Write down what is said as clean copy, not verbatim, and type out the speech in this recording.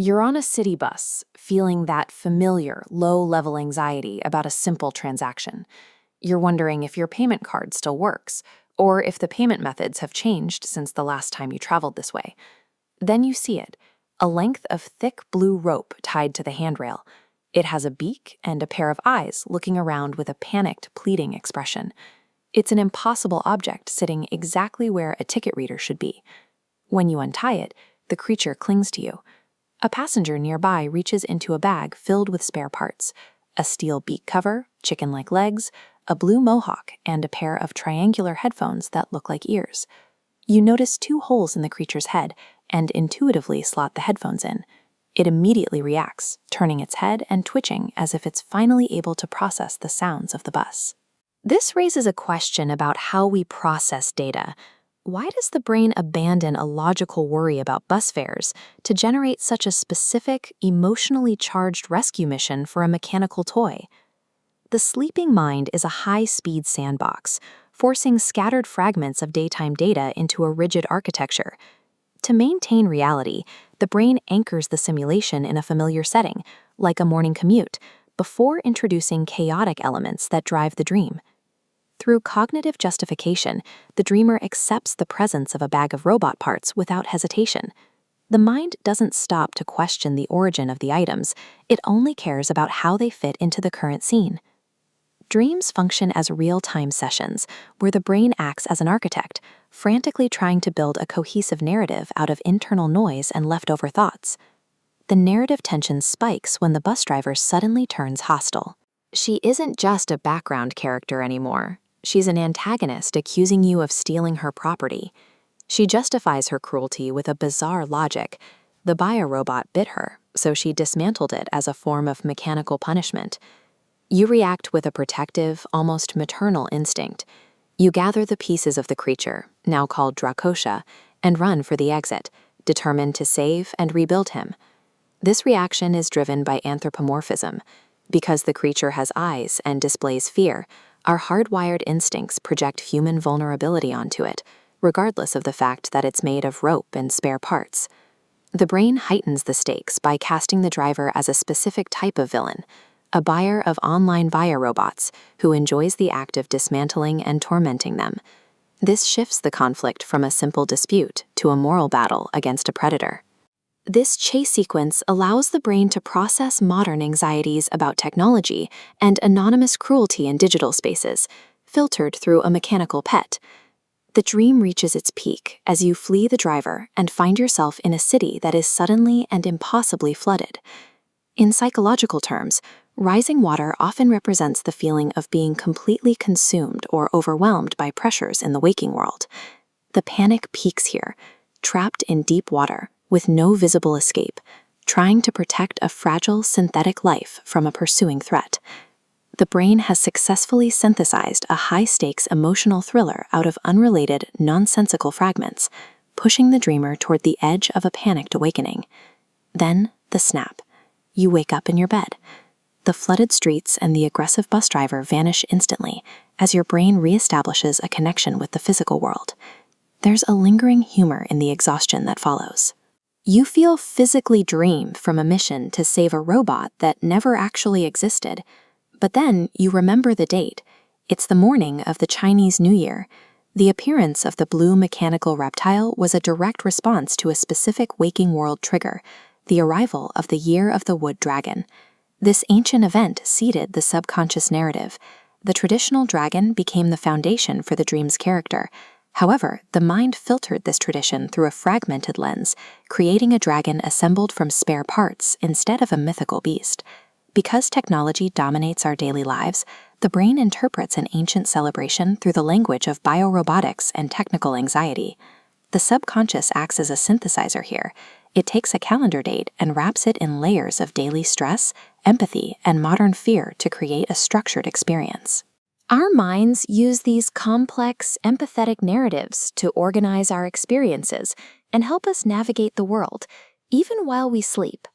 You're on a city bus, feeling that familiar, low-level anxiety about a simple transaction. You're wondering if your payment card still works, or if the payment methods have changed since the last time you traveled this way. Then you see it, a length of thick blue rope tied to the handrail. It has a beak and a pair of eyes looking around with a panicked, pleading expression. It's an impossible object sitting exactly where a ticket reader should be. When you untie it, the creature clings to you. A passenger nearby reaches into a bag filled with spare parts: a steel beak cover, chicken-like legs, a blue mohawk, and a pair of triangular headphones that look like ears. You notice 2 holes in the creature's head and intuitively slot the headphones in. It immediately reacts, turning its head and twitching as if it's finally able to process the sounds of the bus. This raises a question about how we process data. Why does the brain abandon a logical worry about bus fares to generate such a specific, emotionally charged rescue mission for a mechanical toy? The sleeping mind is a high-speed sandbox, forcing scattered fragments of daytime data into a rigid architecture. To maintain reality, the brain anchors the simulation in a familiar setting, like a morning commute, before introducing chaotic elements that drive the dream. Through cognitive justification, the dreamer accepts the presence of a bag of robot parts without hesitation. The mind doesn't stop to question the origin of the items, it only cares about how they fit into the current scene. Dreams function as real-time sessions, where the brain acts as an architect, frantically trying to build a cohesive narrative out of internal noise and leftover thoughts. The narrative tension spikes when the bus driver suddenly turns hostile. She isn't just a background character anymore. She's an antagonist accusing you of stealing her property. She justifies her cruelty with a bizarre logic. The biorobot bit her, so she dismantled it as a form of mechanical punishment. You react with a protective, almost maternal instinct. You gather the pieces of the creature, now called Dracosha, and run for the exit, determined to save and rebuild him. This reaction is driven by anthropomorphism. Because the creature has eyes and displays fear, our hardwired instincts project human vulnerability onto it, regardless of the fact that it's made of rope and spare parts. The brain heightens the stakes by casting the driver as a specific type of villain, a buyer of online biorobots who enjoys the act of dismantling and tormenting them. This shifts the conflict from a simple dispute to a moral battle against a predator. This chase sequence allows the brain to process modern anxieties about technology and anonymous cruelty in digital spaces, filtered through a mechanical pet. The dream reaches its peak as you flee the driver and find yourself in a city that is suddenly and impossibly flooded. In psychological terms, rising water often represents the feeling of being completely consumed or overwhelmed by pressures in the waking world. The panic peaks here, trapped in deep water, with no visible escape, trying to protect a fragile synthetic life from a pursuing threat. The brain has successfully synthesized a high-stakes emotional thriller out of unrelated, nonsensical fragments, pushing the dreamer toward the edge of a panicked awakening. Then, the snap. You wake up in your bed. The flooded streets and the aggressive bus driver vanish instantly as your brain reestablishes a connection with the physical world. There's a lingering humor in the exhaustion that follows. You feel physically dream from a mission to save a robot that never actually existed, but then you remember the date. It's the morning of the Chinese New Year. The appearance of the blue mechanical reptile was a direct response to a specific waking world trigger, the arrival of the Year of the Wood Dragon. This ancient event seeded the subconscious narrative. The traditional dragon became the foundation for the dream's character. However, the mind filtered this tradition through a fragmented lens, creating a dragon assembled from spare parts instead of a mythical beast. Because technology dominates our daily lives, the brain interprets an ancient celebration through the language of biorobotics and technical anxiety. The subconscious acts as a synthesizer here. It takes a calendar date and wraps it in layers of daily stress, empathy, and modern fear to create a structured experience. Our minds use these complex, empathetic narratives to organize our experiences and help us navigate the world, even while we sleep.